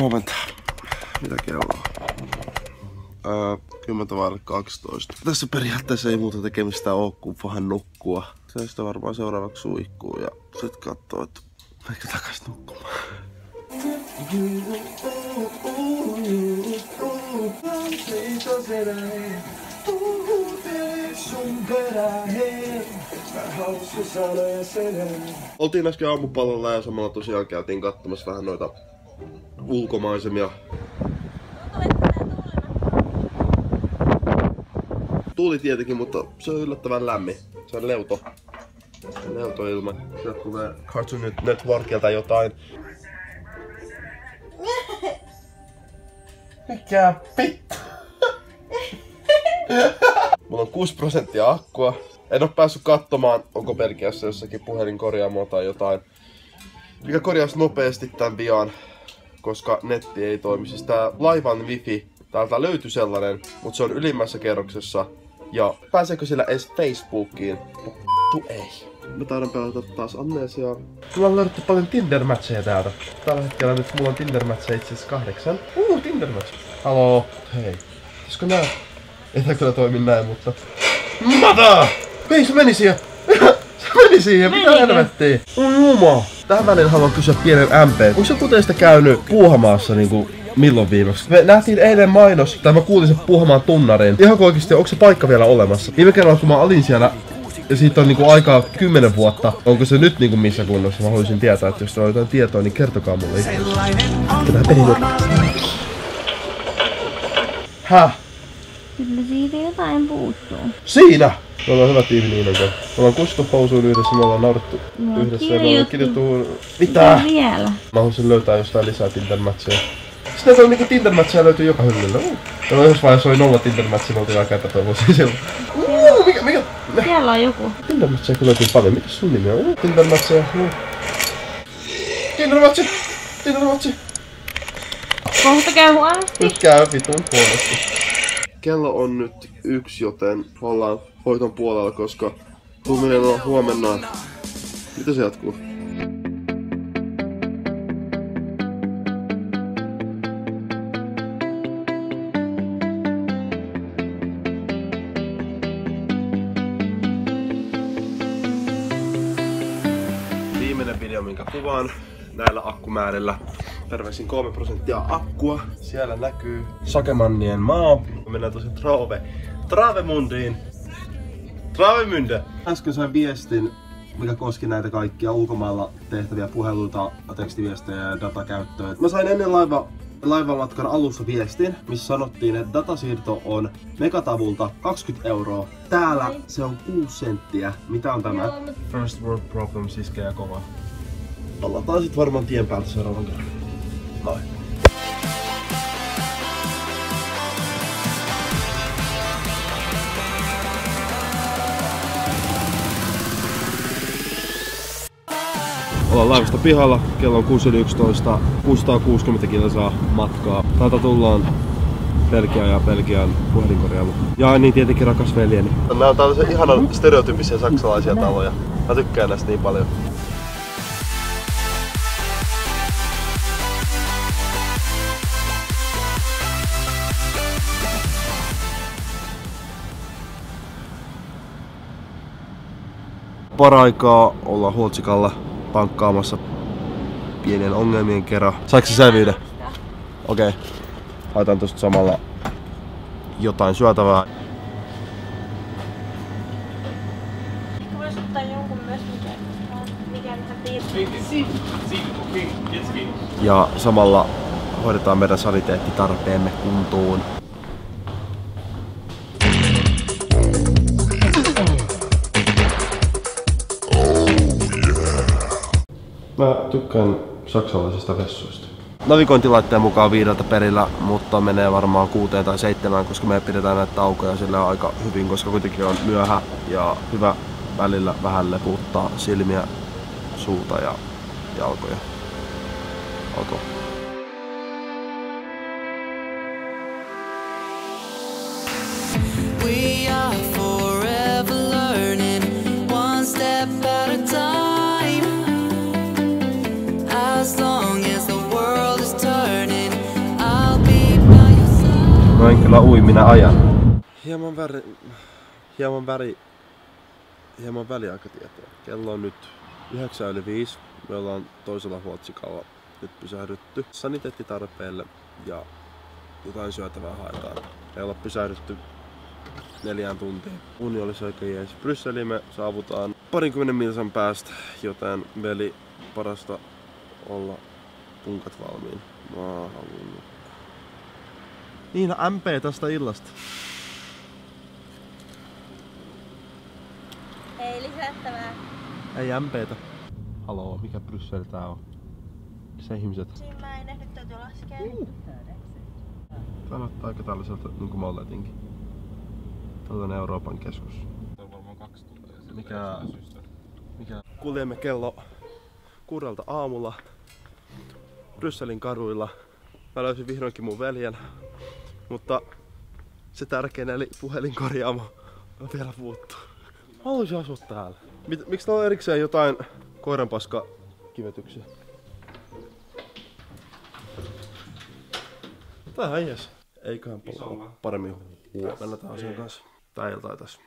Huomenta. Mitä kello on? 10:12. Tässä periaatteessa ei muuta tekemistä oo kuin vähän nukkua. Se sitä varmaan seuraavaksi suihkuu ja sit kattoo, että meikö takas nukkumaan. Oltiin äsken aamupallolla ja samalla tosiaan käytiin katsomassa vähän noita ulkomaisemia. Tuuli tietenkin, mutta se on yllättävän lämmin. Se on leuto. Leuto ilma. Sieltä tulee Cartoon Networkilta jotain. Mikä vittu? Mulla on 6% akkua. En oo päässyt katsomaan, onko Belgiassa jossakin puhelinkorjaamoa tai jotain, mikä korjaus nopeasti tän pian, koska netti ei toimi. Siis tää laivan wifi, täältä löytyi sellainen, mutta se on ylimmässä kerroksessa. Ja pääseekö sillä edes Facebookiin? Ei. Mä taidan pelata taas Amnesiaa. Mulla on löydetty paljon Tinder-matcheja täältä. Tällä hetkellä nyt mulla on Tinder-matcheja itse asiassa 8. Tinder-match. Haloo. Hei. Pitäisikö nää? Ei tää kyllä toimi näin, mutta... Mata! Hei, se meni siihen! Se meni siihen! Mitä helvettiä? Juma! Tähän väliin haluan kysyä pienen MP. Onko joku teistä käynyt Puuhamaassa niinku milloin viimeksi? Me nähtiin eilen mainos, tai mä kuulin sen Puuhamaan tunnarin. Ihan oikeesti, onko se paikka vielä olemassa? Viime kerralla kun mä olin siellä, ja siitä on niinku aikaa 10 vuotta. Onko se nyt niinku missä kunnossa? Mä haluaisin tietää, että jos on jotain tietoa, niin kertokaa mulle itse. Tätä peli nyt. Häh? Kyllä siitä jotain puuttuu. Siinä! Me ollaan hyvä tiimi Niinan kanssa. Me ollaan kustu housuun yhdessä, me ollaan naurettu yhdessä ja me ollaan kirjoittu... Mitä? Vielä? Mä haluaisin löytää jostain lisää Tinder-matcheja. Sitten on niinku Tinder-matcheja löytyy joka hyllyllä. Ja jos vaiheessa oli 0 Tinder-matcheja, me oltiin aika epätoivoisia silloin. Mikä? Siellä on joku. Tinder-matcheja kyllä löytyy paljon. Mitäs sun nimi on? Tinder-matcheja. Tinder-matcheja! Tinder-matcheja! Kohta käy huonosti. Nyt käy vitun huonosti. Kello on nyt 1, joten ollaan hoiton puolella, koska tuuminen on huomenna. Mitä se jatkuu? Viimeinen video, minkä kuvaan näillä akkumäärillä. Terveisin 3% akkua. Siellä näkyy Sakemannien maa. Mennään tosi Travemundiin. Travemünde! Äsken sain viestin, mikä koski näitä kaikkia ulkomailla tehtäviä puheluita, tekstiviestejä ja datakäyttöä. Mä sain ennen laivamatkan alussa viestin, missä sanottiin, että datasiirto on megatavulta 20 €. Täällä se on 6 senttiä. Mitä on tämä? First world problems iskee kovaa. Palataan sit varmaan tien päältä seuraavan kerran. Moi. Ollaan laivasta pihalla, kello on 6:11, 660 kilsaa matkaa. Täältä tullaan Belgiaan ja Belgian puhelinkorjaamo. Ja niin tietenkin rakas veljeni. Nämä on tällaisia ihanan stereotyyppisiä saksalaisia taloja. Mä tykkään näistä niin paljon. Paraikaa ollaan Huoltsikalla pankkaamassa pienen ongelmien kerran. Saiko se selvyyden? Okei. Haetaan tosta samalla jotain syötävää. Voisi ottaa jonkun myös mikä Ja samalla hoidetaan meidän saniteettitarpeemme kuntoon. Mä tykkään saksalaisista vessoista. Navigointilaitteen mukaan 5 perillä, mutta menee varmaan 6 tai 7, koska me pidetään näitä taukoja sillä aika hyvin, koska kuitenkin on myöhä ja hyvä välillä vähän leputtaa silmiä, suuta ja jalkoja. Okay. We are forever learning, one step at a time. As long as the world is turning, No en kyllä ui, minä ajan. Hieman väliaikatietoa. Kello on nyt 9:05. Me ollaan toisella huotsikalla nyt pysähdytty saniteettitarpeelle ja jotain syötävää haetaan. Me ollaan pysähdytty 4 tuntia. Uni olisi oikein jees. Brysseliin me saavutaan 20 milsan päästä, joten veli parasta olla punkat valmiin. Mä haluun nukkua. Niin, no MP tästä illasta. Ei lisättävää. Ei MPtä. Haloo, mikä Brysseli tää on? Se ihmiset. Siinä mä en ehdy, täytyy laskea. Tää näyttää aika tällaiselta niinku Molletinkin. Tällainen Euroopan keskus. Tää on varmaan 2 tuntia. Mikä? Kuljemme kello 6 aamulla Brysselin kaduilla. Mä löysin vihdoinkin mun veljen, mutta se tärkein eli puhelinkorjaamo on vielä puuttuu. Mä haluaisin asua täällä. Miksi täällä on erikseen jotain koiranpaskakivetyksiä? Tää on jees. Eiköhän paremmin huomenna tää asian kanssa. Tää ilta ei tässä.